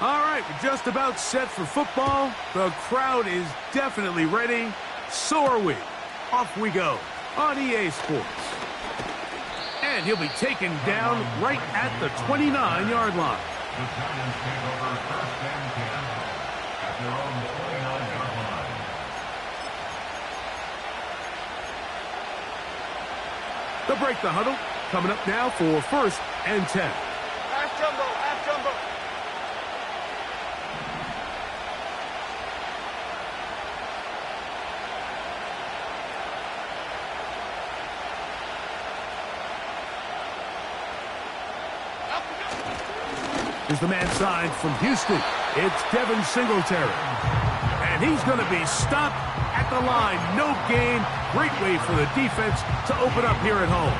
All right, we're just about set for football. The crowd is definitely ready. So are we. Off we go on EA Sports. And he'll be taken down right at the 29-yard line. The Giants take over 1st and 10 at their own 29-yard line. They'll break the huddle. Coming up now for 1st and 10. Half jumbo, half jumbo. Is the man signed from Houston. It's Devin Singletary. And he's going to be stopped at the line. No gain. Great way for the defense to open up here at home.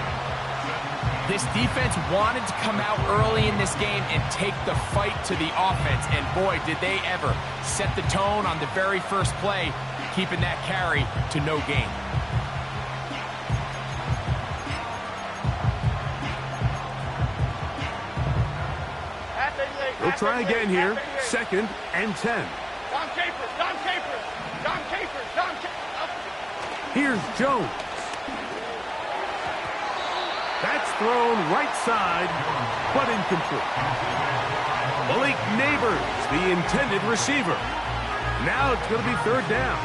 This defense wanted to come out early in this game and take the fight to the offense. And boy, did they ever set the tone on the very first play, keeping that carry to no gain. We'll try again here. 2nd and 10. Don Capers, Don Capers, Don Capers, Don Capers. Here's Jones. That's thrown right side, but incomplete. Malik Neighbors, the intended receiver. Now it's going to be 3rd down.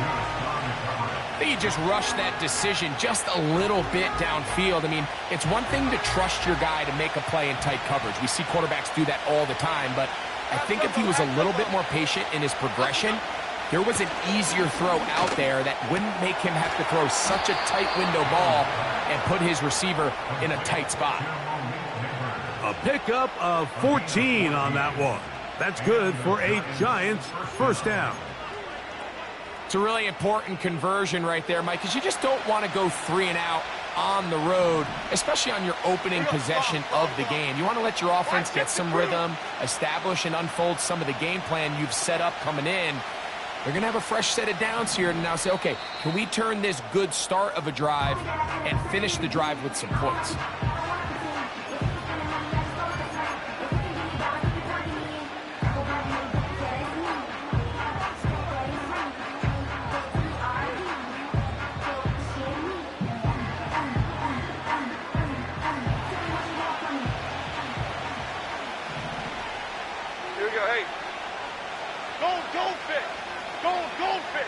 I think he just rushed that decision just a little bit downfield. I mean, it's one thing to trust your guy to make a play in tight coverage. We see quarterbacks do that all the time, but I think if he was a little bit more patient in his progression, there was an easier throw out there that wouldn't make him have to throw such a tight window ball and put his receiver in a tight spot. A pickup of 14 on that one. That's good for a Giants 1st down. It's a really important conversion right there, Mike, because you just don't want to go 3 and out on the road, especially on your opening possession of the game. You want to let your offense get some rhythm, establish and unfold some of the game plan you've set up coming in. They're going to have a fresh set of downs here and now say, okay, can we turn this good start of a drive and finish the drive with some points? Here we go, hey. Goldfish. Goldfish.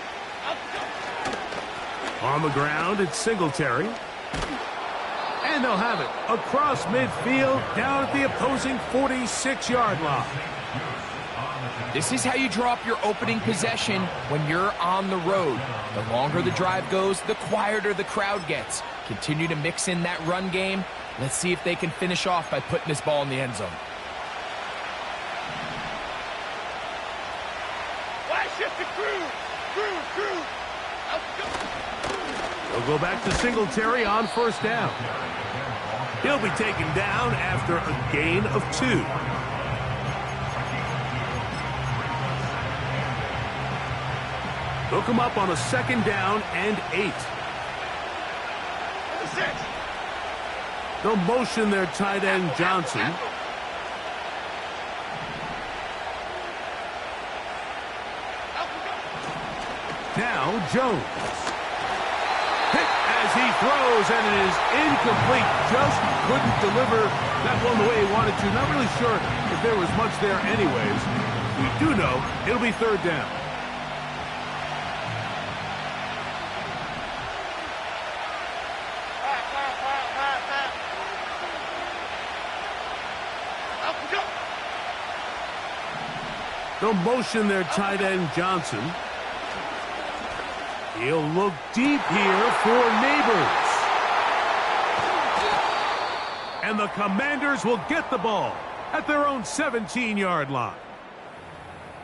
On the ground, it's Singletary. And they'll have it across midfield, down at the opposing 46-yard line. This is how you draw up your opening possession when you're on the road. The longer the drive goes, the quieter the crowd gets. Continue to mix in that run game. Let's see if they can finish off by putting this ball in the end zone. They'll go back to Singletary on 1st down. He'll be taken down after a gain of 2. They'll come up on a 2nd down and 8. They'll motion their tight end Johnson. Now Jones. Hit as he throws, and it is incomplete. Just couldn't deliver that one the way he wanted to. Not really sure if there was much there anyways. We do know it'll be 3rd down. They'll motion their tight end Johnson. He'll look deep here for Neighbors. And the Commanders will get the ball at their own 17-yard line.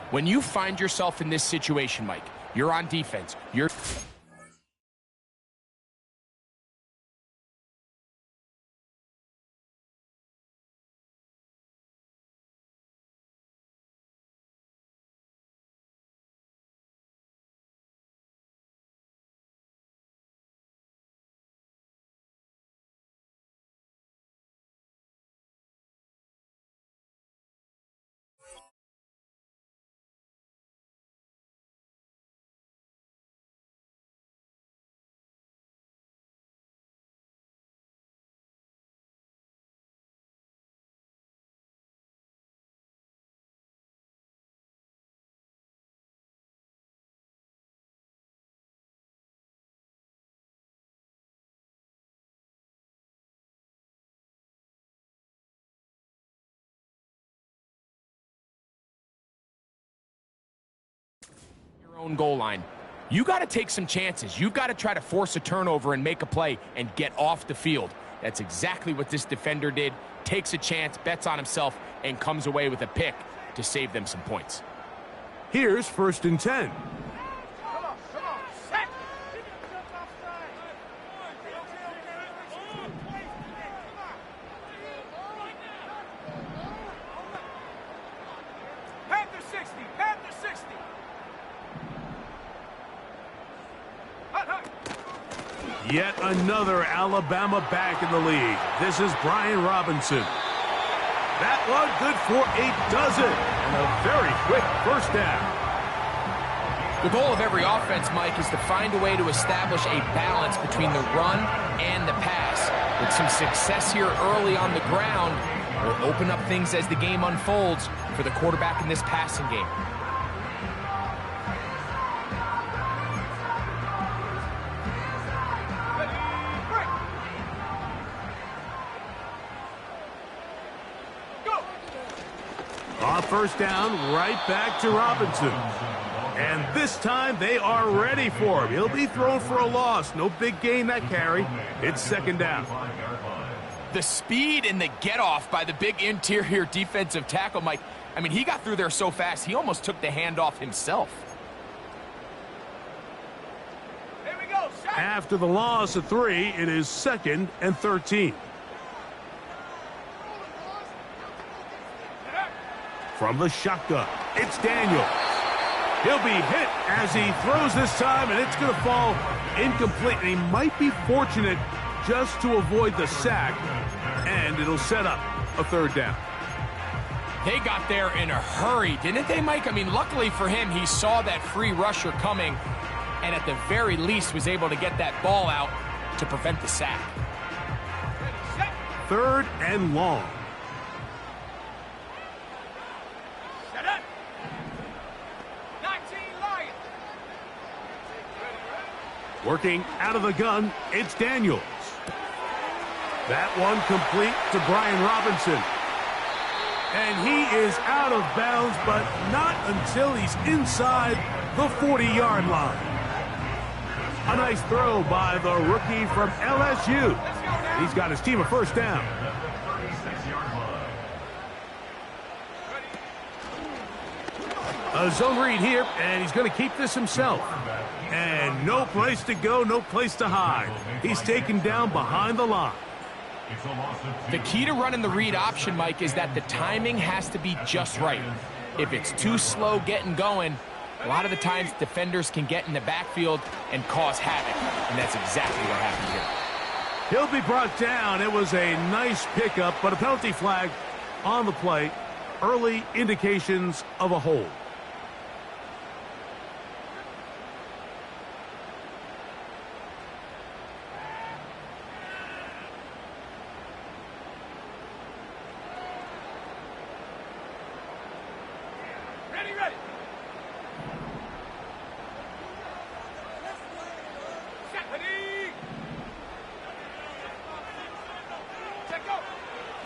When you find yourself in this situation, Mike, you're on defense. You're Own goal line. You got to take some chances. You've got to try to force a turnover and make a play and get off the field. That's exactly what this defender did. Takes a chance, bets on himself, and comes away with a pick to save them some points. Here's 1st and 10. Come on, set. Panther 60, Panther 60. Yet another Alabama back in the league. This is Brian Robinson. That one good for a dozen. And a very quick 1st down. The goal of every offense, Mike, is to find a way to establish a balance between the run and the pass. With some success here early on the ground, will open up things as the game unfolds for the quarterback in this passing game. On 1st down, right back to Robinson. And this time they are ready for him. He'll be thrown for a loss. No big gain that carry. It's 2nd down. The speed and the get-off by the big interior defensive tackle, Mike. I mean, he got through there so fast, he almost took the handoff himself. Here we go, set. After the loss of 3, it is 2nd and 13. From the shotgun, it's Daniels. He'll be hit as he throws this time, and it's going to fall incomplete. And he might be fortunate just to avoid the sack, and it'll set up a 3rd down. They got there in a hurry, didn't they, Mike? I mean, luckily for him, he saw that free rusher coming, and at the very least was able to get that ball out to prevent the sack. 3rd and long. Working out of the gun, it's Daniels. That one complete to Brian Robinson. And he is out of bounds, but not until he's inside the 40-yard line. A nice throw by the rookie from LSU. He's got his team a 1st down. A zone read here, and he's going to keep this himself. And no place to go, no place to hide. He's taken down behind the line. The key to running the read option, Mike, is that the timing has to be just right. If it's too slow getting going, a lot of the times defenders can get in the backfield and cause havoc. And that's exactly what happened here. He'll be brought down. It was a nice pickup, but a penalty flag on the play. Early indications of a hold.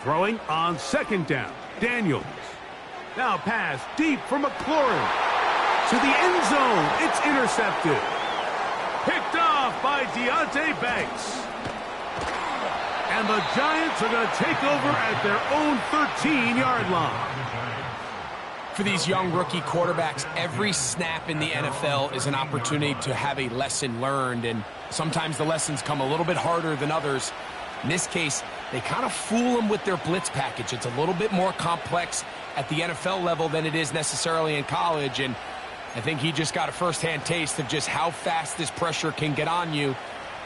Throwing on 2nd down, Daniels. Now pass deep for McLaurin. To the end zone, it's intercepted. Picked off by Deonte Banks. And the Giants are going to take over at their own 13-yard line. For these young rookie quarterbacks, every snap in the NFL is an opportunity to have a lesson learned, and sometimes the lessons come a little bit harder than others. In this case, they kind of fool them with their blitz package. It's a little bit more complex at the NFL level than it is necessarily in college, and I think he just got a first-hand taste of just how fast this pressure can get on you.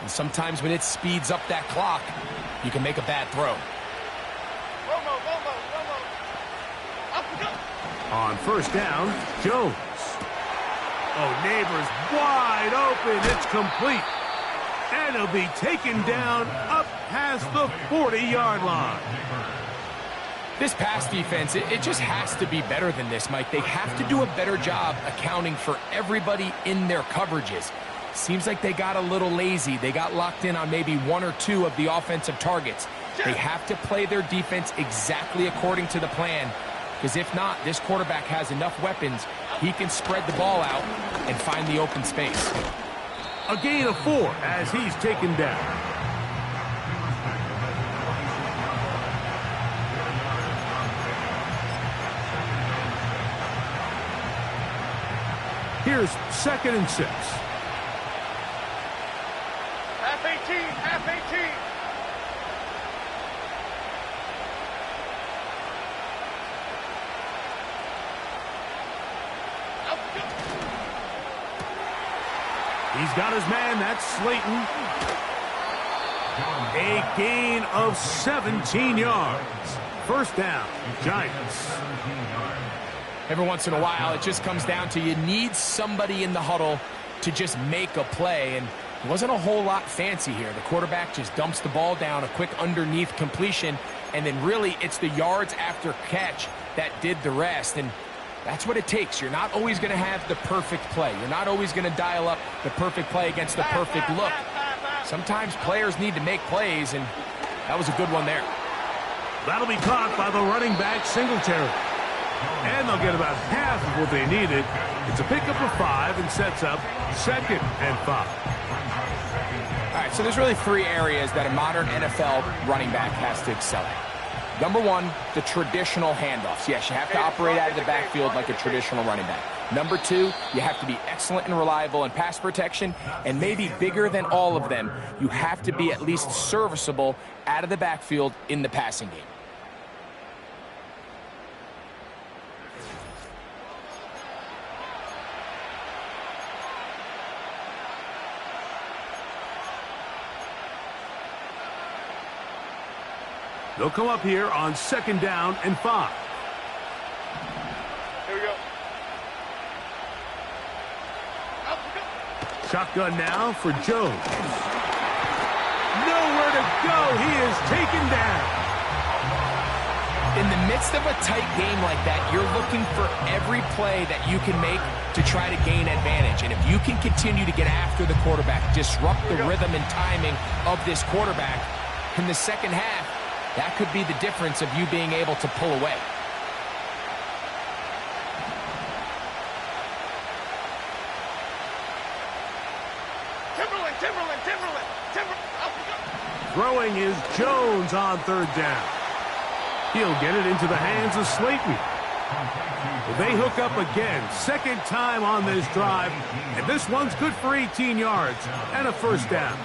And sometimes when it speeds up that clock, you can make a bad throw. On 1st down, Jones. Oh, Neighbors wide open. It's complete. And he'll be taken down up past the 40-yard line. This pass defense, it just has to be better than this, Mike. They have to do a better job accounting for everybody in their coverages. Seems like they got a little lazy. They got locked in on maybe 1 or 2 of the offensive targets. They have to play their defense exactly according to the plan, because if not, this quarterback has enough weapons he can spread the ball out and find the open space. A gain of 4 as he's taken down. Here's 2nd and 6. Half 18, half 18. He's got his man. That's Slayton. A gain of 17 yards. First down, Giants. Every once in a while, it just comes down to you need somebody in the huddle to just make a play, and it wasn't a whole lot fancy here. The quarterback just dumps the ball down, a quick underneath completion, and then really it's the yards after catch that did the rest, and that's what it takes. You're not always going to have the perfect play. You're not always going to dial up the perfect play against the perfect look. Sometimes players need to make plays, and that was a good one there. That'll be caught by the running back, Singletary. And they'll get about half of what they needed. It's a pickup of 5 and sets up 2nd and 5. All right, so there's really 3 areas that a modern NFL running back has to excel at. Number 1, the traditional handoffs. Yes, you have to operate out of the backfield like a traditional running back. Number 2, you have to be excellent and reliable in pass protection, and maybe bigger than all of them, you have to be at least serviceable out of the backfield in the passing game. They'll come up here on 2nd down and 5. Here we go. Shotgun now for Jones. Nowhere to go. He is taken down. In the midst of a tight game like that, you're looking for every play that you can make to try to gain advantage. And if you can continue to get after the quarterback, disrupt the rhythm and timing of this quarterback in the second half, that could be the difference of you being able to pull away. Throwing is Jones on 3rd down. He'll get it into the hands of Slayton. They hook up again, 2nd time on this drive, and this one's good for 18 yards and a 1st down.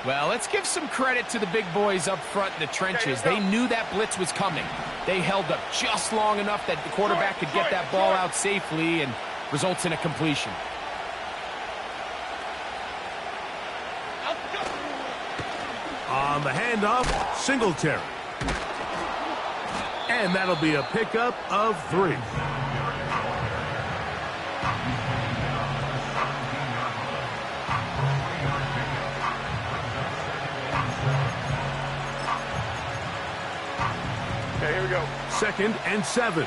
Well, let's give some credit to the big boys up front in the trenches. They knew that blitz was coming. They held up just long enough that the quarterback could get that ball out safely and results in a completion. On the handoff, Singletary. And that'll be a pickup of 3. Okay, here we go. 2nd and 7.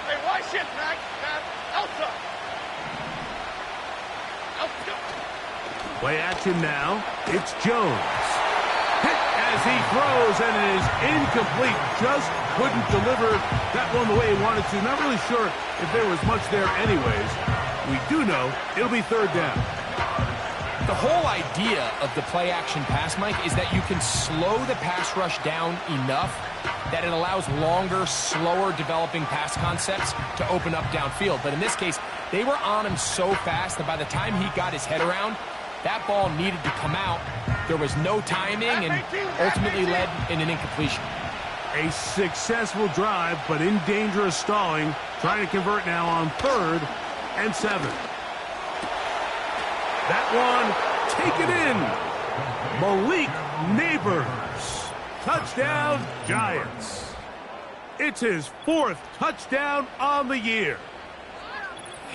Hey, why shit, Mac? Elsa. Play action now. It's Jones. Hit as he throws, and it is incomplete. Just couldn't deliver that one the way he wanted to. Not really sure if there was much there anyways. We do know it'll be 3rd down. The whole idea of the play-action pass, Mike, is that you can slow the pass rush down enough that it allows longer, slower developing pass concepts to open up downfield. But in this case, they were on him so fast that by the time he got his head around, that ball needed to come out. There was no timing and ultimately led in an incompletion. A successful drive, but in danger of stalling. Trying to convert now on 3rd and 7. That one taken in. Malik Neighbors. Touchdown, Giants. It's his 4th touchdown on the year.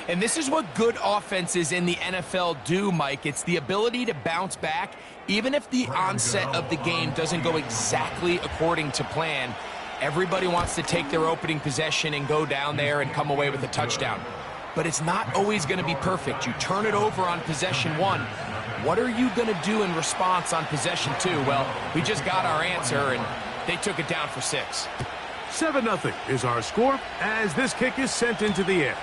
And this is what good offenses in the NFL do, Mike. It's the ability to bounce back, even if the onset of the game doesn't go exactly according to plan. Everybody wants to take their opening possession and go down there and come away with a touchdown. But it's not always going to be perfect. You turn it over on possession 1. What are you going to do in response on possession 2? Well, we just got our answer, and They took it down for 6. 7-0 is our score as this kick is sent into the air.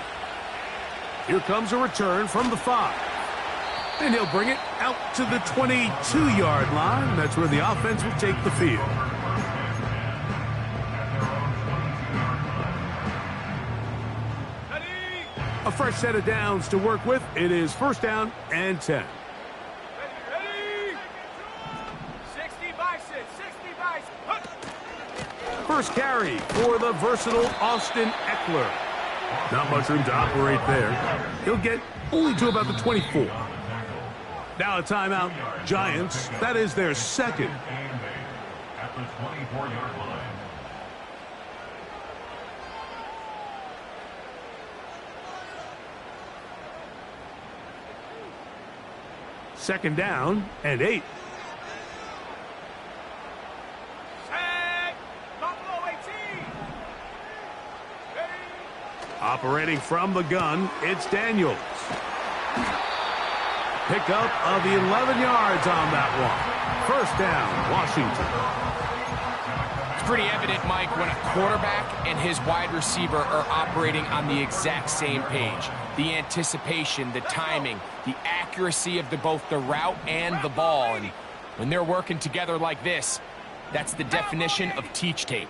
Here comes a return from the 5. And he'll bring it out to the 22-yard line. That's where the offense will take the field. A fresh set of downs to work with. It is 1st down and 10. Ready? 60 by 6, 60 by 6. First carry for the versatile Austin Eckler. Not much room to operate there. He'll get only to about the 24. Now a timeout. Giants. That is their second. At the 24-yard line. Second down and 8. Set. Buffalo 18. Ready? Operating from the gun, it's Daniels. Pickup of 11 yards on that one. 1st down, Washington. It's pretty evident, Mike, when a quarterback and his wide receiver are operating on the exact same page. The anticipation, the timing, the accuracy of both the route and the ball. And when they're working together like this, that's the definition of teach tape.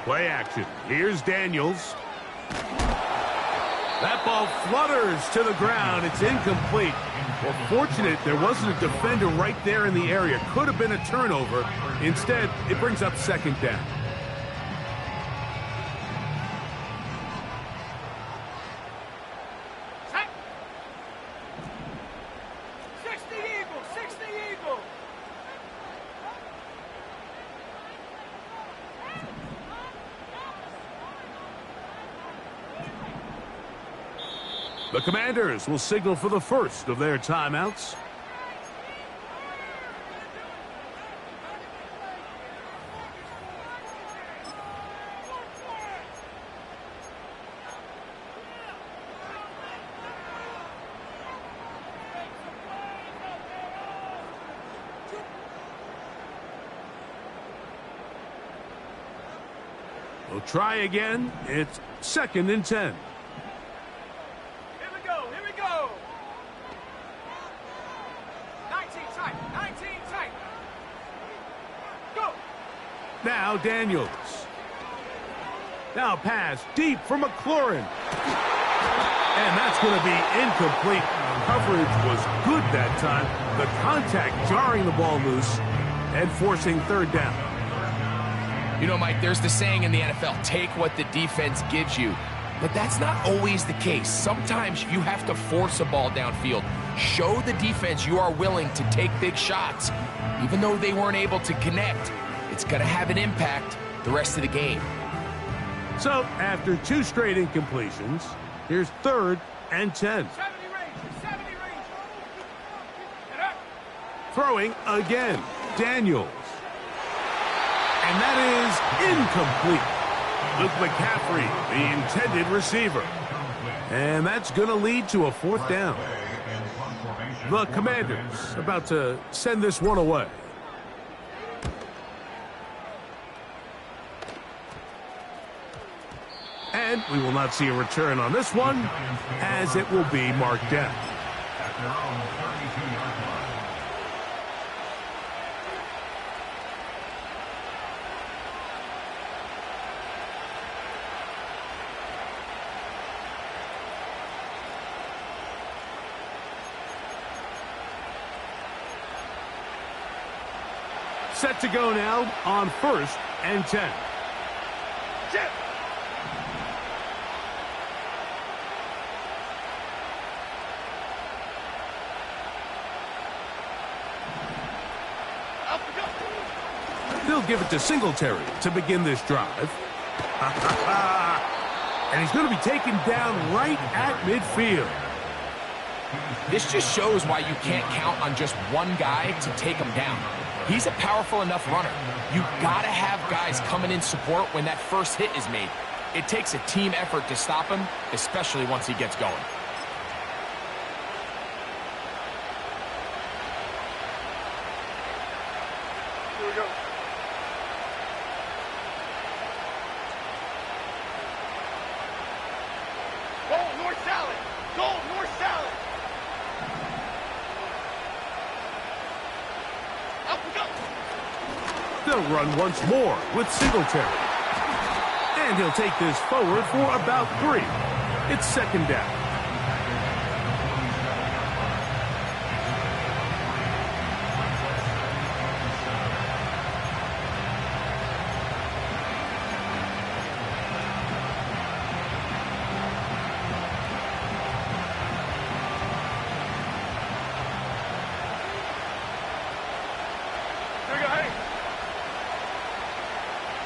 Play action. Here's Daniels. That ball flutters to the ground. It's incomplete. Well, fortunate there wasn't a defender right there in the area. Could have been a turnover. Instead, it brings up 2nd down. Set. 60 Eagles, 60 Eagles. The Commanders will signal for the first of their timeouts. We'll try again. It's 2nd and 10. Here we go, here we go. 19 tight, 19 tight. Go. Now Daniels. Now pass deep for McLaurin. And that's going to be incomplete. Coverage was good that time. The contact jarring the ball loose and forcing 3rd down. You know, Mike, there's the saying in the NFL, take what the defense gives you. But that's not always the case. Sometimes you have to force a ball downfield. Show the defense you are willing to take big shots. Even though they weren't able to connect, it's going to have an impact the rest of the game. So, after 2 straight incompletions, here's 3rd and 10. 70 range, 70 range. Get up. Throwing again. Daniels. And that is incomplete. Luke McCaffrey, the intended receiver. And that's going to lead to a 4th down. The Commanders about to send this one away. And we will not see a return on this one, as it will be marked down. At their own 32-yard line. Set to go now on 1st and 10. Jet. Up we go. They'll give it to Singletary to begin this drive. And he's going to be taken down right at midfield. This just shows why you can't count on just one guy to take him down. He's a powerful enough runner. You gotta have guys coming in support when that first hit is made. It takes a team effort to stop him, especially once he gets going. Go north south. Up we go. They'll run once more with Singletary. And he'll take this forward for about 3. It's second down. Here we go, hey.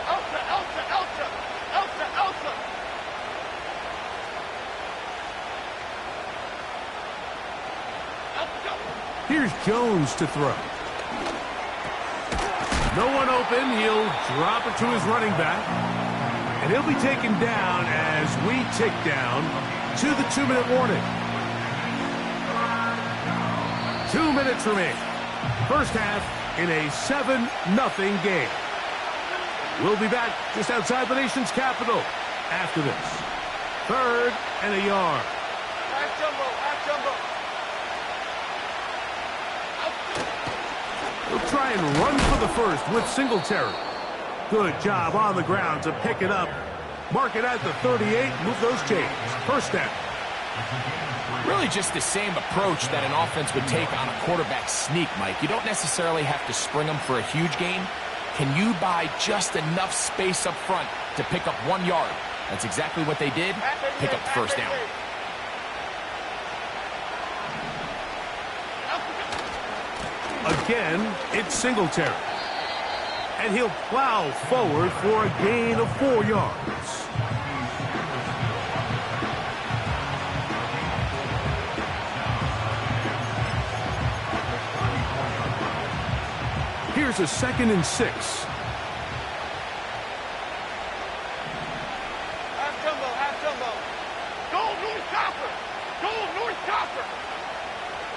Elsa, Elsa, Elsa. Elsa, Elsa. Elsa, go. Here's Jones to throw. No one open. He'll drop it to his running back. And he'll be taken down as we tick down to the 2-minute warning. 2 minutes remain. First half in a 7-0 game. We'll be back just outside the nation's capital after this. 3rd and a yard. Half jumbo, half jumbo. He'll try and run for the first with Singletary. Good job on the ground to pick it up. Mark it at the 38. Move those chains. First down. Really just the same approach that an offense would take on a quarterback sneak, Mike. You don't necessarily have to spring them for a huge gain. Can you buy just enough space up front to pick up 1 yard? That's exactly what they did. Pick up the first down. Again, it's Singletary. And he'll plow forward for a gain of 4 yards. Here's a 2nd and 6. Half jumbo, half jumbo. Go north copper. Go north copper.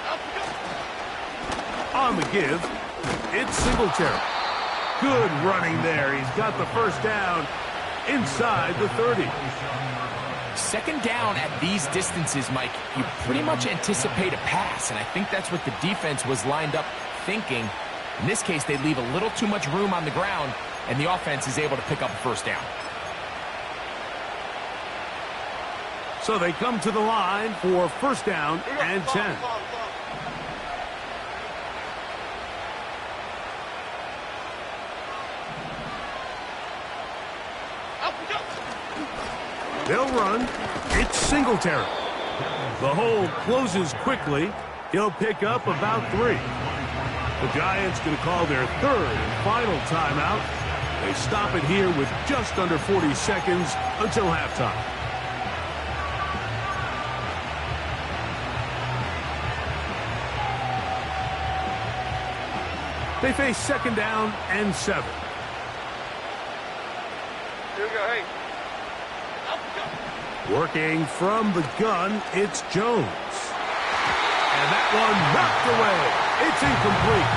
Elsa, go. On the give, it's Singletary. Good running there. He's got the first down inside the 30. Second down at these distances, Mike, you pretty much anticipate a pass, and I think that's what the defense was lined up thinking. In this case, they leave a little too much room on the ground, and the offense is able to pick up a first down. So they come to the line for first down and 10. They'll run. It's Singletary. The hole closes quickly. He'll pick up about 3. The Giants going to call their 3rd and final timeout. They stop it here with just under 40 seconds until halftime. They face second down and 7. Here we go, hey. Working from the gun, it's Jones. And that one knocked away. It's incomplete.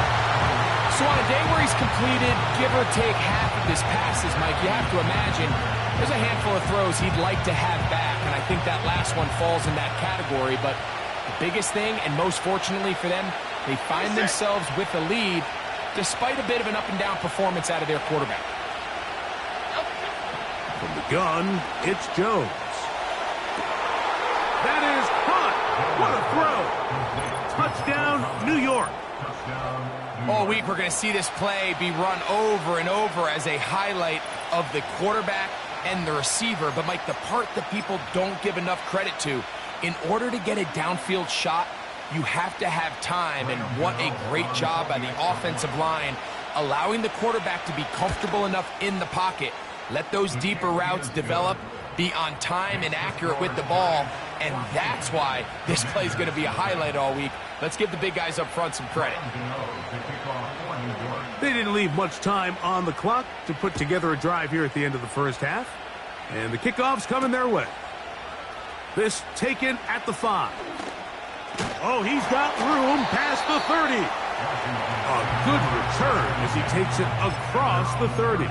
So on a day where he's completed, give or take half of his passes, Mike, you have to imagine there's a handful of throws he'd like to have back, and I think that last one falls in that category. But the biggest thing, and most fortunately for them, they find themselves with a lead despite a bit of an up-and-down performance out of their quarterback. From the gun, it's Jones. That is caught. What a throw. Touchdown, New York. All week we're going to see this play be run over and over as a highlight of the quarterback and the receiver. But, Mike, the part that people don't give enough credit to, in order to get a downfield shot, you have to have time. And what a great job by the offensive line, allowing the quarterback to be comfortable enough in the pocket. Let those deeper routes develop, be on time and accurate with the ball, and that's why this play is going to be a highlight all week. Let's give the big guys up front some credit. They didn't leave much time on the clock to put together a drive here at the end of the first half, and the kickoff's coming their way. This taken at the 5. Oh, he's got room past the 30. A good return as he takes it across the 30.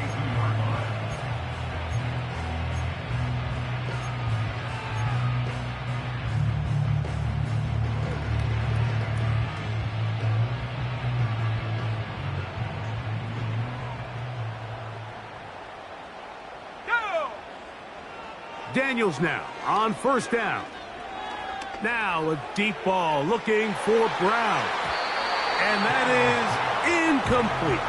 Daniels now on first down. Now a deep ball looking for Brown. And that is incomplete.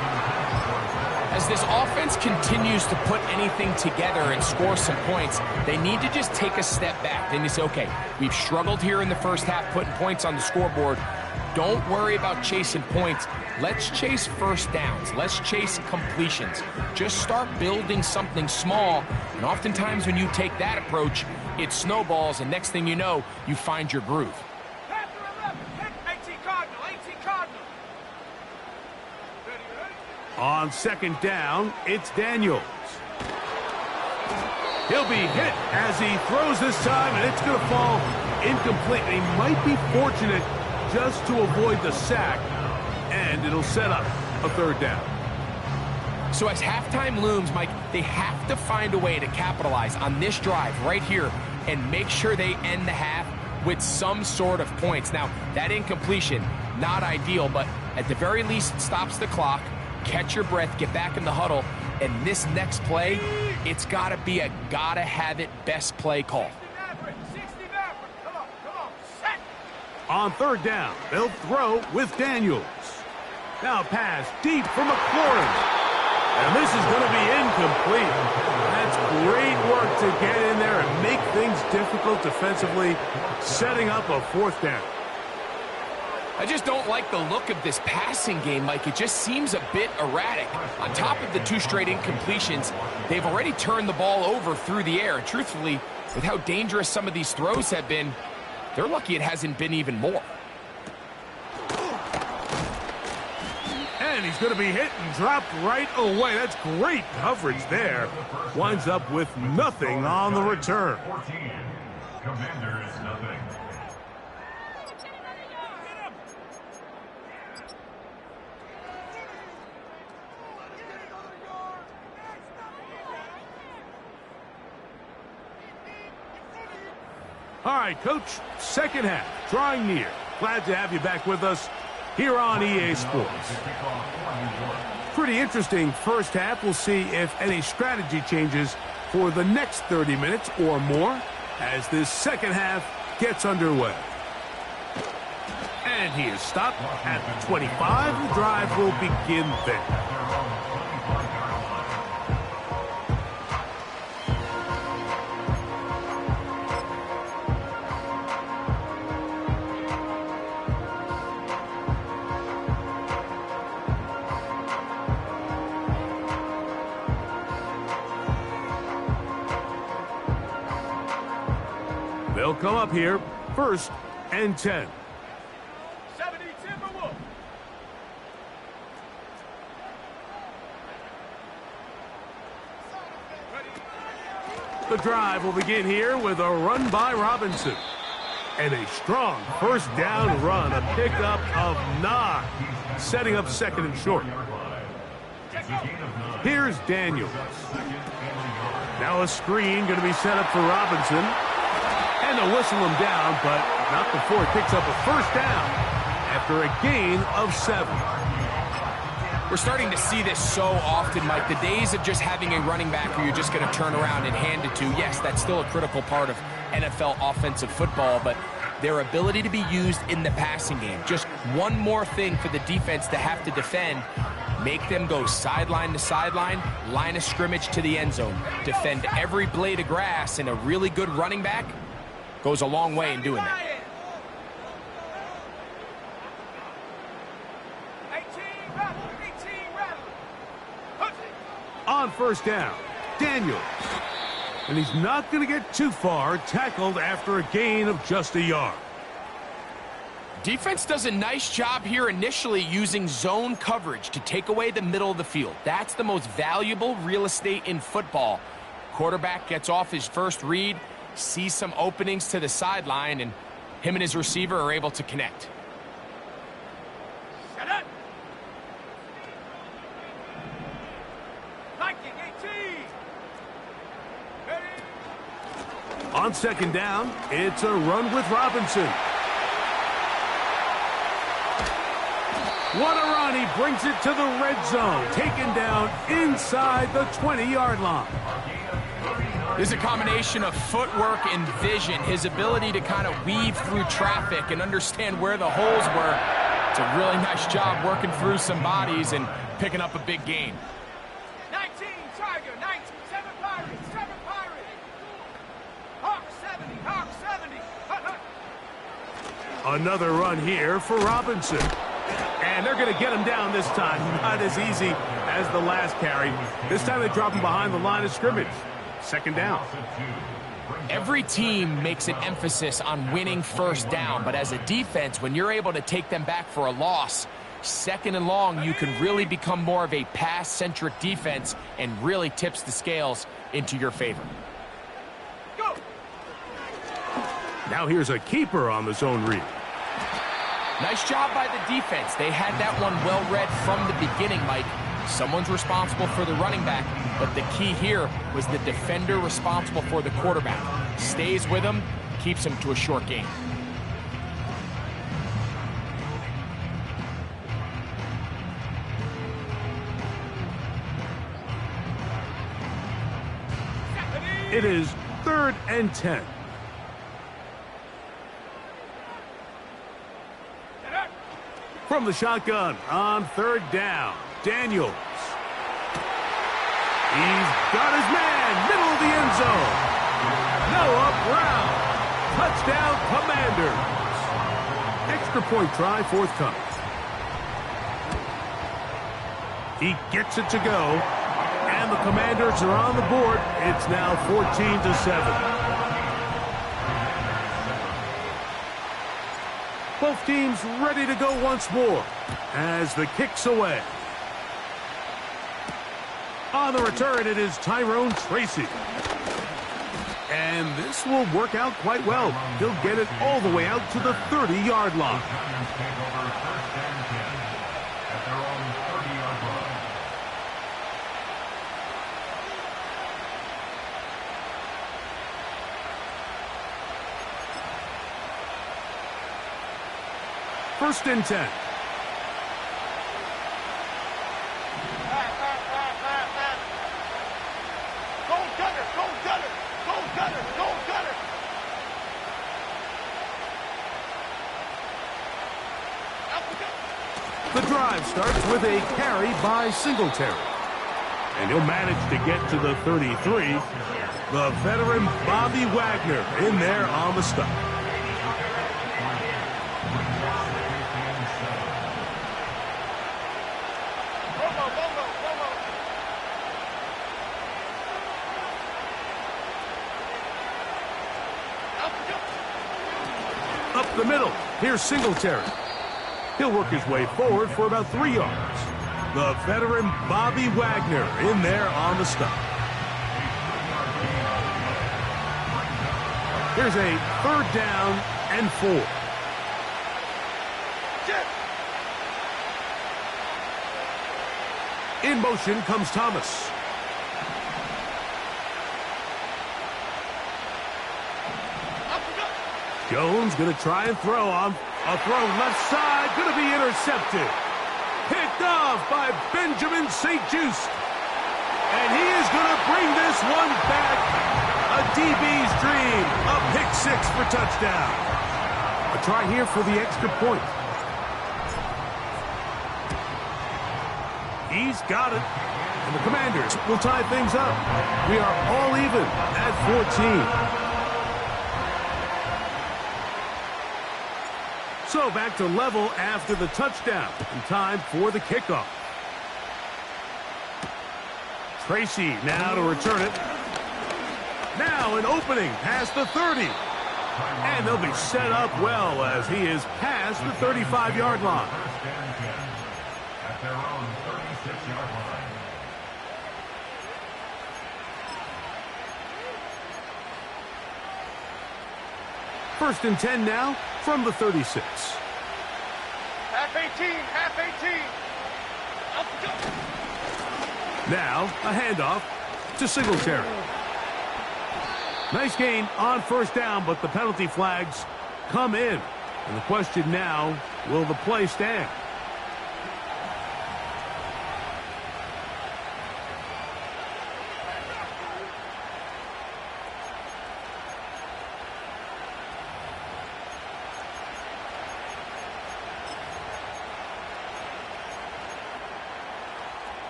As this offense continues to put anything together and score some points, they need to just take a step back. Then you say, okay, we've struggled here in the first half putting points on the scoreboard. Don't worry about chasing points. Let's chase first downs. Let's chase completions. Just start building something small. And oftentimes when you take that approach, it snowballs, and next thing you know, you find your groove. On second down, it's Daniels. He'll be hit as he throws this time, and it's going to fall incomplete. And he might be fortunate just to avoid the sack, and it'll set up a third down. So as halftime looms, Mike, they have to find a way to capitalize on this drive right here and make sure they end the half with some sort of points. Now, that incompletion, not ideal, but at the very least, it stops the clock. Catch your breath, get back in the huddle, and this next play, it's got to be a gotta-have-it best play call. On third down, they'll throw with Daniels. Now pass deep for McLaurin. And this is going to be incomplete. That's great work to get in there and make things difficult defensively, setting up a fourth down. I just don't like the look of this passing game, Mike. It just seems a bit erratic. On top of the 2 straight incompletions, they've already turned the ball over through the air. And truthfully, with how dangerous some of these throws have been, they're lucky it hasn't been even more. And he's going to be hit and dropped right away. That's great coverage there. Winds up with nothing on the return. 14. Commanders, nothing. All right, Coach, second half, drawing near. Glad to have you back with us here on EA Sports. Pretty interesting first half. We'll see if any strategy changes for the next 30 minutes or more as this second half gets underway. And he is stopped at the 25. The drive will begin there. They'll come up here, 1st and 10. 70 Timberwolves. The drive will begin here with a run by Robinson. And a strong first down run, a pickup of 9, setting up 2nd and short. Here's Daniels. Now a screen going to be set up for Robinson. And they'll whistle him down, but not before he picks up a first down after a gain of 7. We're starting to see this so often, Mike. The days of just having a running back who you're just going to turn around and hand it to, yes, that's still a critical part of NFL offensive football, but their ability to be used in the passing game, just one more thing for the defense to have to defend, make them go sideline to sideline, line of scrimmage to the end zone, defend every blade of grass, and a really good running back goes a long way in doing that. On first down, Daniels. And he's not going to get too far, tackled after a gain of just a yard. Defense does a nice job here initially using zone coverage to take away the middle of the field. That's the most valuable real estate in football. Quarterback gets off his first read, sees some openings to the sideline, and him and his receiver are able to connect. Shut up. On second down, it's a run with Robinson. What a run. He brings it to the red zone. Taken down inside the 20-yard line. This is a combination of footwork and vision, his ability to kind of weave through traffic and understand where the holes were. It's a really nice job working through some bodies and picking up a big gain. 19, Tiger, 19, 7 Pirates, 7 Pirates. Hawk 70, Hawk 70. Another run here for Robinson. And they're going to get him down this time. Not as easy as the last carry. This time they drop him behind the line of scrimmage. Second down. Every team makes an emphasis on winning first down, but as a defense, when you're able to take them back for a loss, second and long, you can really become more of a pass-centric defense and really tips the scales into your favor. Go! Now here's a keeper on the zone read. Nice job by the defense. They had that one well read from the beginning, Mike. Someone's responsible for the running back, but the key here was the defender responsible for the quarterback. Stays with him, keeps him to a short gain. It is 3rd and 10. From the shotgun on 3rd down, Daniels. He's got his man, middle of the end zone. Noah Brown. Touchdown, Commanders. Extra point try forthcoming. He gets it to go, and the Commanders are on the board. It's now 14-7. Both teams ready to go once more as the kick's away. On the return, it is Tyrone Tracy. And this will work out quite well. He'll get it all the way out to the 30-yard line. First and 10. Go Gunner, go Gunner, go Gunner, go Gunner. The drive starts with a carry by Singletary. And he'll manage to get to the 33. The veteran Bobby Wagner in there on the stop. Up the middle, here's Singletary. He'll work his way forward for about 3 yards. The veteran Bobby Wagner in there on the stop. Here's a 3rd down and 4. In motion comes Thomas. Jones going to try and throw on a throw left side, going to be intercepted. Picked off by Benjamin St-Juste. And he is going to bring this one back. A DB's dream. A pick 6 for touchdown. A try here for the extra point. He's got it. And the Commanders will tie things up. We are all even at 14. So back to level after the touchdown. And time for the kickoff. Tracy now to return it. Now an opening past the 30. And they'll be set up well as he is past the 35-yard line. At their own 36-yard line. First and 10 now from the 36. Half 18, half 18. Now a handoff to Singletary. Nice gain on first down, but the penalty flags come in. And the question now, will the play stand?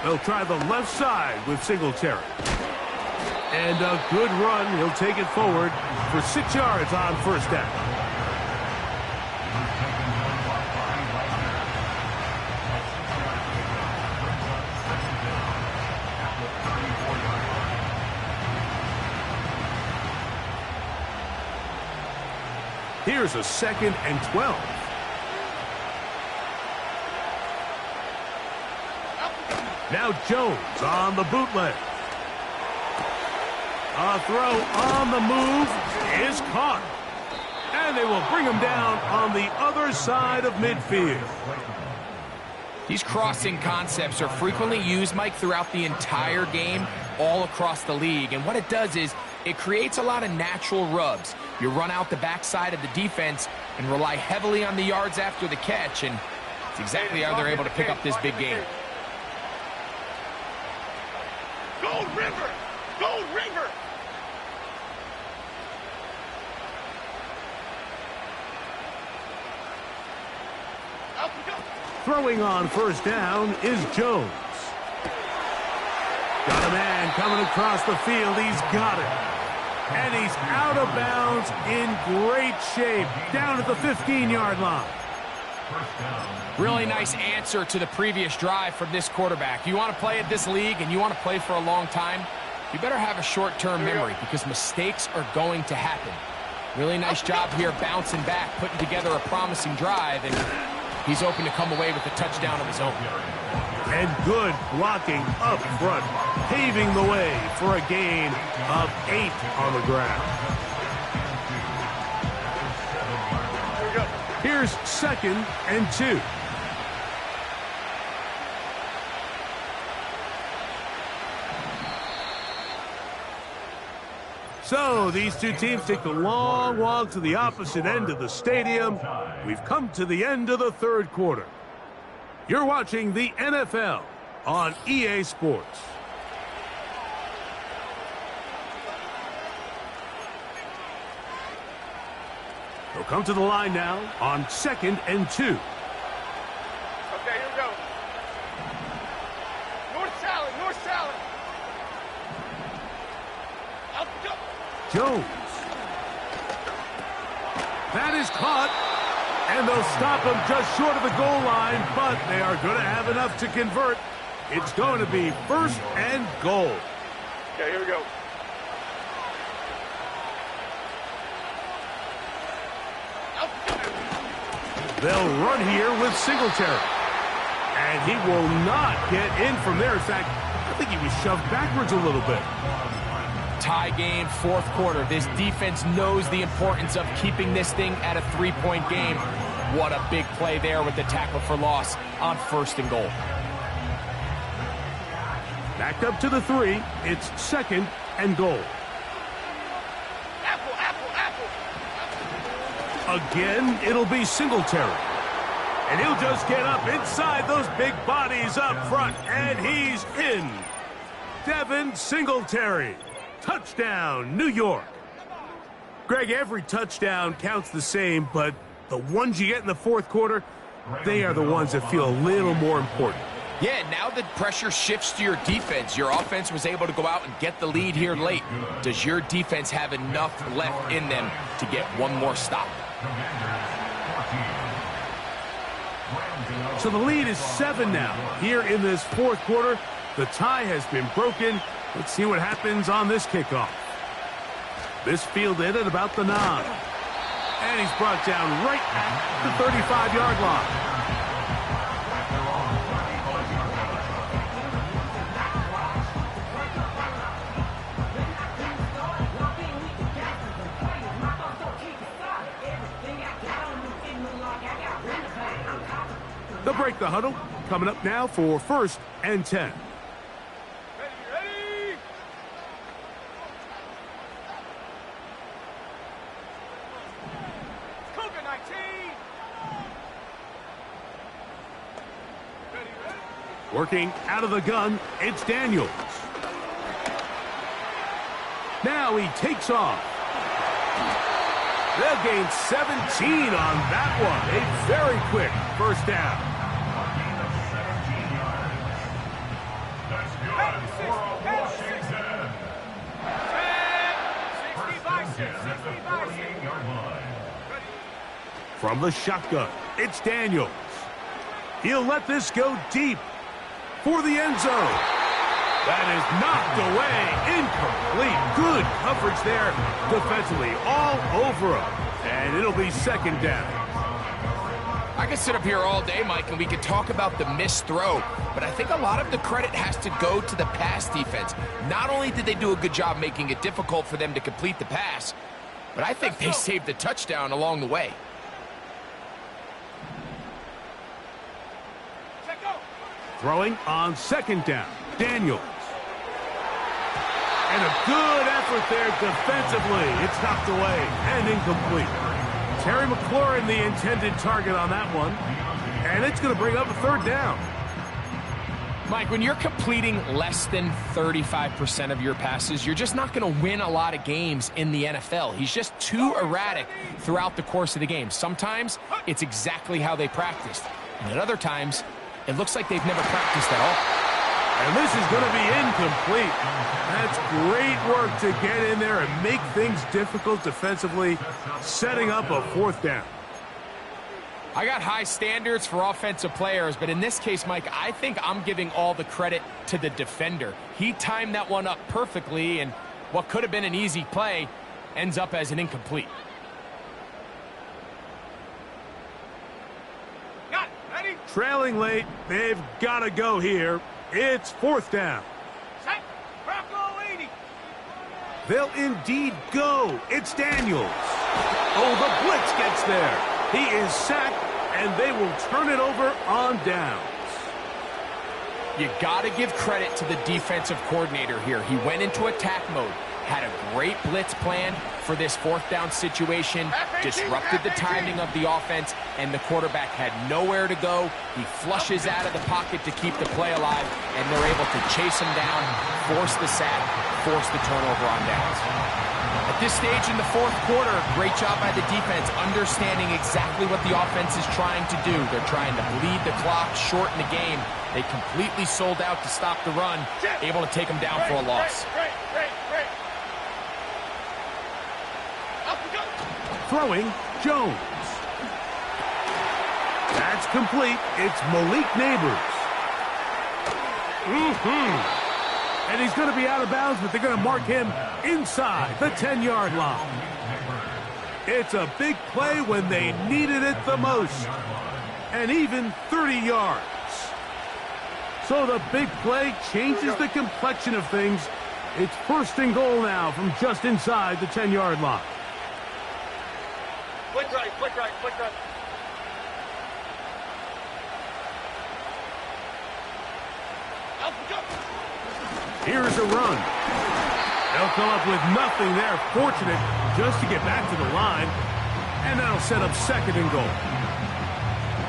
They'll try the left side with Singletary. And a good run. He'll take it forward for 6 yards on first down. Here's a 2nd and 12. Now Jones on the bootleg. A throw on the move is caught. And they will bring him down on the other side of midfield. These crossing concepts are frequently used, Mike, throughout the entire game, all across the league. And what it does is it creates a lot of natural rubs. You run out the backside of the defense and rely heavily on the yards after the catch, and it's exactly how they're able to pick up this big game. Gold River! Gold River! Throwing on first down is Jones. Got a man coming across the field. He's got it. And he's out of bounds in great shape, down at the 15-yard line. Really nice answer to the previous drive from this quarterback. You want to play at this league and you want to play for a long time, you better have a short-term memory because mistakes are going to happen. Really nice job here bouncing back, putting together a promising drive, and he's open to come away with a touchdown of his own. And good blocking up front, paving the way for a gain of 8 on the ground. Here's 2nd and 2. So these two teams take the long walk to the opposite end of the stadium. We've come to the end of the third quarter. You're watching the NFL on EA Sports. They'll come to the line now on 2nd and 2. Okay, here we go. North salad, north salad. Up, go. Jones. That is caught. And they'll stop him just short of the goal line, but they are going to have enough to convert. It's going to be 1st and goal. Okay, here we go. They'll run here with Singletary. And he will not get in from there. In fact, I think he was shoved backwards a little bit. Tie game, fourth quarter. This defense knows the importance of keeping this thing at a 3-point game. What a big play there with the tackle for loss on 1st and goal. Back up to the 3. It's 2nd and goal. Apple, apple, apple. Again, it'll be Singletary. And he'll just get up inside those big bodies up front. And he's in. Devin Singletary. Touchdown, New York. Greg, every touchdown counts the same, but the ones you get in the fourth quarter, they are the ones that feel a little more important. Yeah, now the pressure shifts to your defense. Your offense was able to go out and get the lead here late. Does your defense have enough left in them to get one more stop? So the lead is 7 now. Here in this fourth quarter, the tie has been broken. Let's see what happens on this kickoff. This fielded at about the 9. And he's brought down right at the 35-yard line. They'll break the huddle. Coming up now for 1st and 10. Ready? Cougar 19. Ready? Working out of the gun, it's Daniels. Now he takes off. They'll gain 17 on that one. A very quick first down. From the shotgun, it's Daniels. He'll let this go deep for the end zone. That is knocked away, incomplete. Good coverage there defensively, all over him. And it'll be second down. I could sit up here all day, Mike, and we could talk about the missed throw, but I think a lot of the credit has to go to the pass defense. Not only did they do a good job making it difficult for them to complete the pass, but I think they saved the touchdown along the way. Throwing on second down, Daniels. And a good effort there defensively. It's knocked away and incomplete. Terry McLaurin, the intended target on that one. And it's going to bring up a third down. Mike, when you're completing less than 35% of your passes, you're just not going to win a lot of games in the NFL. He's just too erratic throughout the course of the game. Sometimes it's exactly how they practiced. And at other times, it looks like they've never practiced at all. And this is going to be incomplete. That's great work to get in there and make things difficult defensively, setting up a fourth down. I got high standards for offensive players, but in this case, Mike, I think I'm giving all the credit to the defender. He timed that one up perfectly, and what could have been an easy play ends up as an incomplete. Trailing late, they've got to go here. It's fourth down. Set. Bronco 80. They'll indeed go. It's Daniels. Oh, the blitz gets there. He is sacked, and they will turn it over on downs. You got to give credit to the defensive coordinator here. He went into attack mode, had a great blitz plan for this fourth down situation, disrupted the timing of the offense, and the quarterback had nowhere to go. He flushes out of the pocket to keep the play alive, and they're able to chase him down, force the sack, force the turnover on downs. At this stage in the fourth quarter, great job by the defense, understanding exactly what the offense is trying to do. They're trying to bleed the clock, shorten the game. They completely sold out to stop the run, able to take them down for a loss. Throwing, Jones. That's complete. It's Malik Neighbors. And he's going to be out of bounds, but they're going to mark him inside the 10-yard line. It's a big play when they needed it the most. And even 30 yards. So the big play changes the complexion of things. It's first and goal now from just inside the 10-yard line. Flick right, flick right, flick right. Here's a run. They'll come up with nothing there. Fortunate just to get back to the line. And that'll set up second and goal.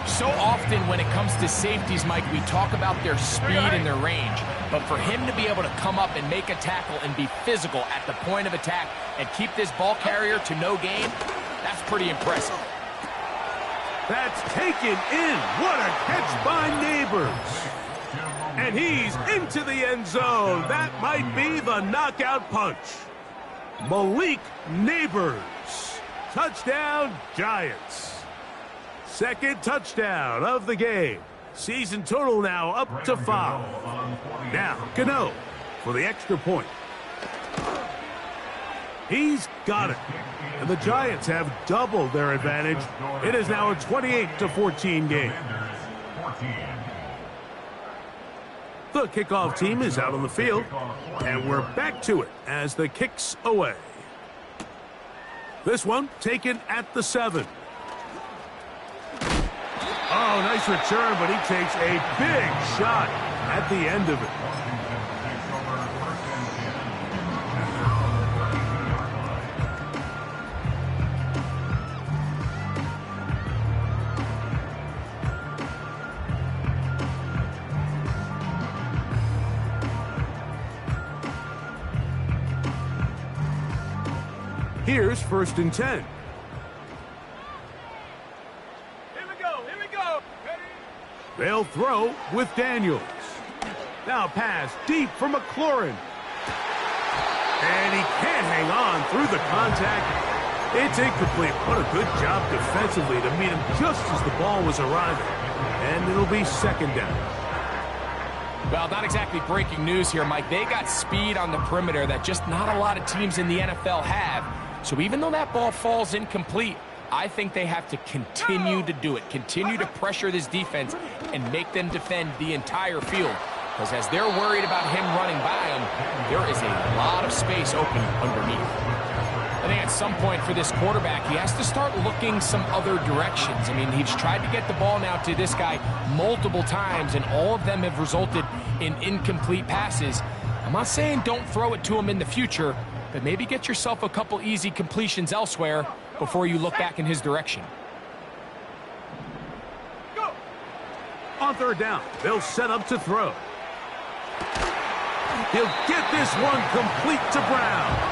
So often when it comes to safeties, Mike, we talk about their speed and their range. But for him to be able to come up and make a tackle and be physical at the point of attack and keep this ball carrier to no gain, that's pretty impressive. That's taken in. What a catch by Neighbors. And he's into the end zone. That might be the knockout punch. Malik Neighbors. Touchdown, Giants. Second touchdown of the game. Season total now up to 5. Now, Gano for the extra point. He's got it. And the Giants have doubled their advantage. It is now a 28-14 game. The kickoff team is out on the field, and we're back to it as the kick's away. This one taken at the 7. Oh, nice return, but he takes a big shot at the end of it. Here's first and 10. Here we go, here we go. Ready? They'll throw with Daniels. Now pass deep for McLaurin. And he can't hang on through the contact. It's incomplete. What a good job defensively to meet him just as the ball was arriving. And it'll be second down. Well, not exactly breaking news here, Mike. They got speed on the perimeter that just not a lot of teams in the NFL have. So even though that ball falls incomplete, I think they have to continue to do it. Continue to pressure this defense and make them defend the entire field. Because as they're worried about him running by them, there is a lot of space open underneath. I think at some point for this quarterback, he has to start looking some other directions. I mean, he's tried to get the ball now to this guy multiple times, and all of them have resulted in incomplete passes. I'm not saying don't throw it to him in the future, but maybe get yourself a couple easy completions elsewhere before you look back in his direction. On third down, they'll set up to throw. He'll get this one complete to Brown.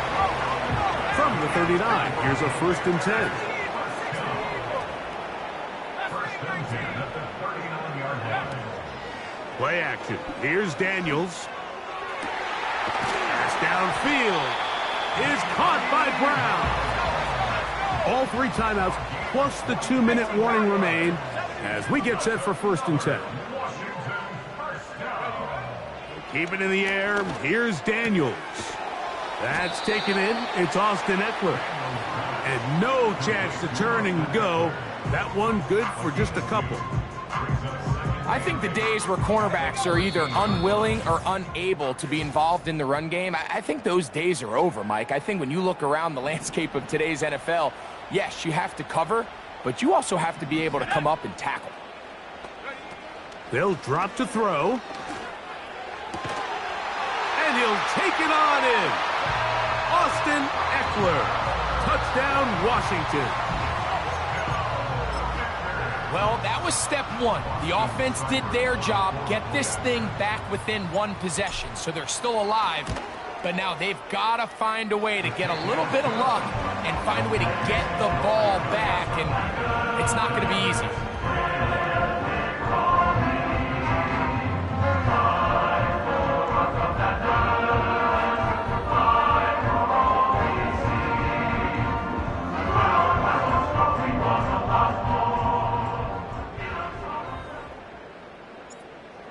From the 39, here's a 1st and 10. First and 10 at the 39-yard line. Play action. Here's Daniels. Pass downfield is caught by Brown. All 3 timeouts plus the 2-minute warning remain as we get set for 1st and 10. Keep it in the air. Here's Daniels. That's taken in. It's Austin Eckler. And no chance to turn and go. That one good for just a couple. I think the days where cornerbacks are either unwilling or unable to be involved in the run game, I think those days are over, Mike. I think when you look around the landscape of today's NFL, yes, you have to cover, but you also have to be able to come up and tackle. They'll drop to throw. And he'll take it on in. Austin Eckler. Touchdown, Washington. Well, that was step 1. The offense did their job, get this thing back within 1 possession, so they're still alive. But now they've got to find a way to get a little bit of luck and find a way to get the ball back, and it's not going to be easy.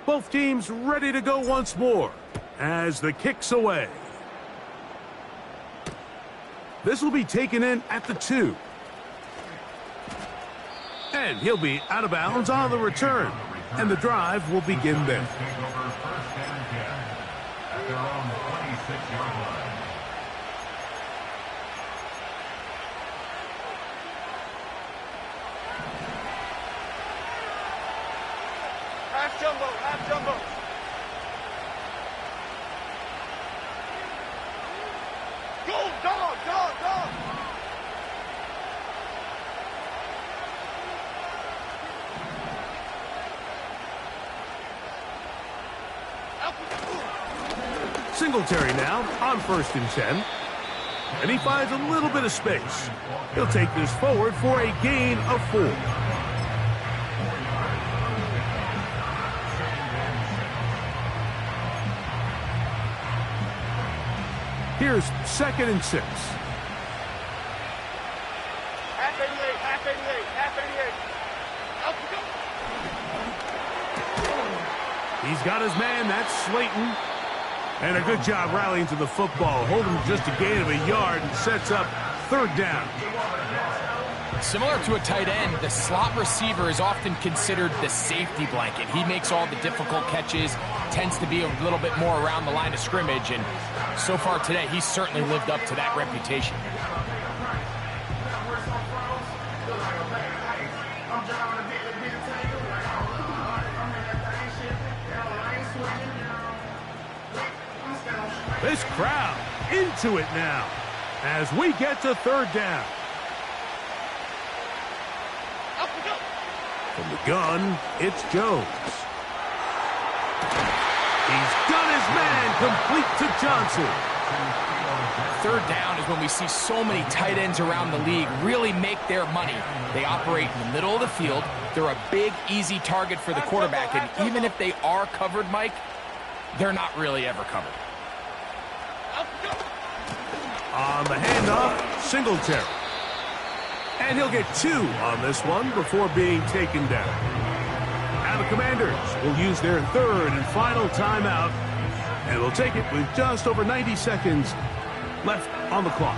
Both teams ready to go once more as the kick's away. This will be taken in at the 2. And he'll be out of bounds on the return. And the drive will begin there. Take over 1st and 10 at their own 26-yard line. Half jumbo, half jumbo. Go, dog, dog, dog. Singletary now on 1st and 10. And he finds a little bit of space. He'll take this forward for a gain of 4. Here's 2nd and 6. Half 88, half 88, half 88. He's got his man. That's Slayton. And a good job rallying to the football. Holding just a gain of a yard and sets up 3rd down. Similar to a tight end, the slot receiver is often considered the safety blanket. He makes all the difficult catches, tends to be a little bit more around the line of scrimmage, and so far today, he's certainly lived up to that reputation. This crowd into it now as we get to 3rd down. From the gun, it's Jones. He's got his man complete to Johnson. 3rd down is when we see so many tight ends around the league really make their money. They operate in the middle of the field. They're a big, easy target for the quarterback, and even if they are covered, Mike, they're not really ever covered. On the handoff, Singletary. And he'll get 2 on this one before being taken down. Now the Commanders will use their 3rd and final timeout, and will take it with just over 90 seconds left on the clock.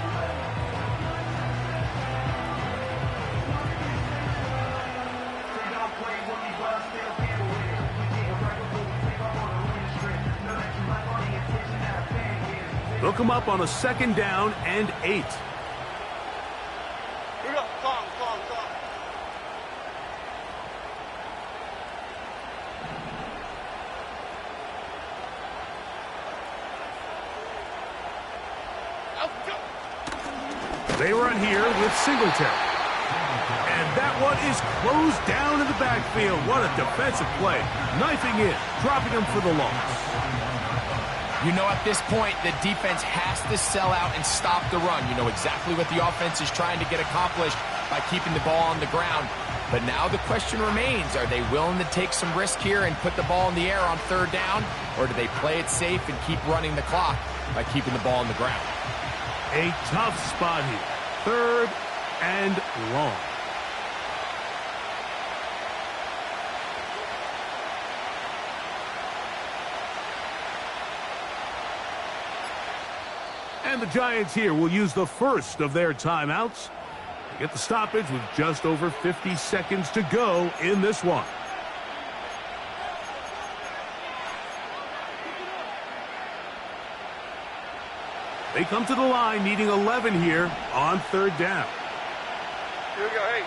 They'll come up on a 2nd down and 8. They run here with Singletary. And that one is closed down in the backfield. What a defensive play. Knifing in, dropping him for the loss. You know, at this point, the defense has to sell out and stop the run. You know exactly what the offense is trying to get accomplished by keeping the ball on the ground. But now the question remains, are they willing to take some risk here and put the ball in the air on 3rd down? Or do they play it safe and keep running the clock by keeping the ball on the ground? A tough spot here. 3rd and long. And the Giants here will use the first of their timeouts to get the stoppage with just over 50 seconds to go in this one. They come to the line needing 11 here on 3rd down. Here we go, hey.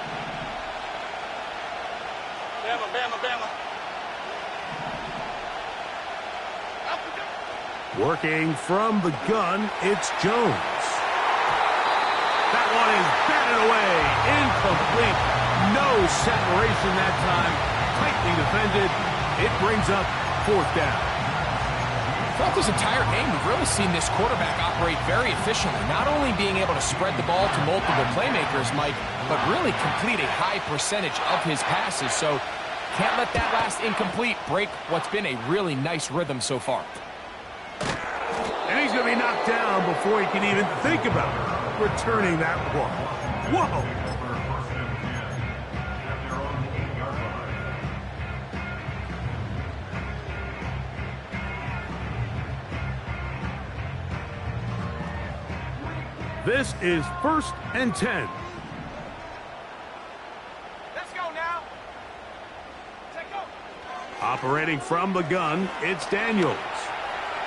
Bama, Bama, Bama. Working from the gun, it's Jones. That one is batted away. Incomplete. No separation that time. Tightly defended. It brings up 4th down. Throughout this entire game, we've really seen this quarterback operate very efficiently, not only being able to spread the ball to multiple playmakers, Mike, but really complete a high percentage of his passes. So can't let that last incomplete break what's been a really nice rhythm so far. And he's going to be knocked down before he can even think about returning that one. Whoa! This is 1st and 10. Let's go now. Take go. Operating from the gun, it's Daniels.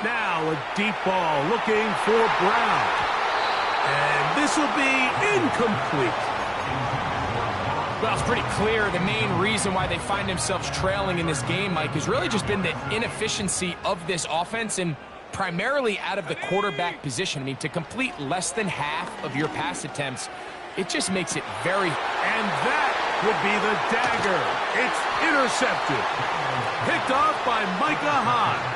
Now a deep ball looking for Brown. And this will be incomplete. Well, it's pretty clear the main reason why they find themselves trailing in this game, Mike, has really just been the inefficiency of this offense and primarily out of the quarterback position. I mean, to complete less than half of your pass attempts, it just makes it very... And that would be the dagger. It's intercepted. Picked off by Micah Hyde.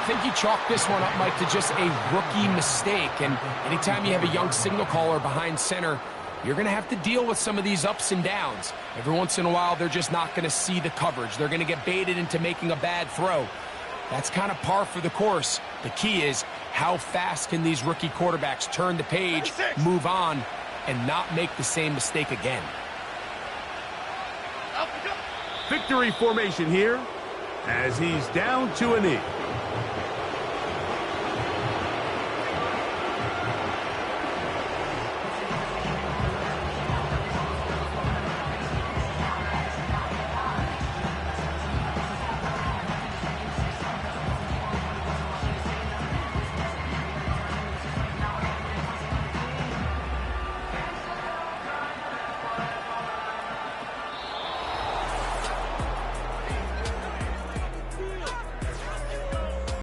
I think you chalk this one up, Mike, to just a rookie mistake. And anytime you have a young signal caller behind center, you're going to have to deal with some of these ups and downs. Every once in a while, they're just not going to see the coverage. They're going to get baited into making a bad throw. That's kind of par for the course. The key is how fast can these rookie quarterbacks turn the page, move on, and not make the same mistake again. Victory formation here as he's down to a knee.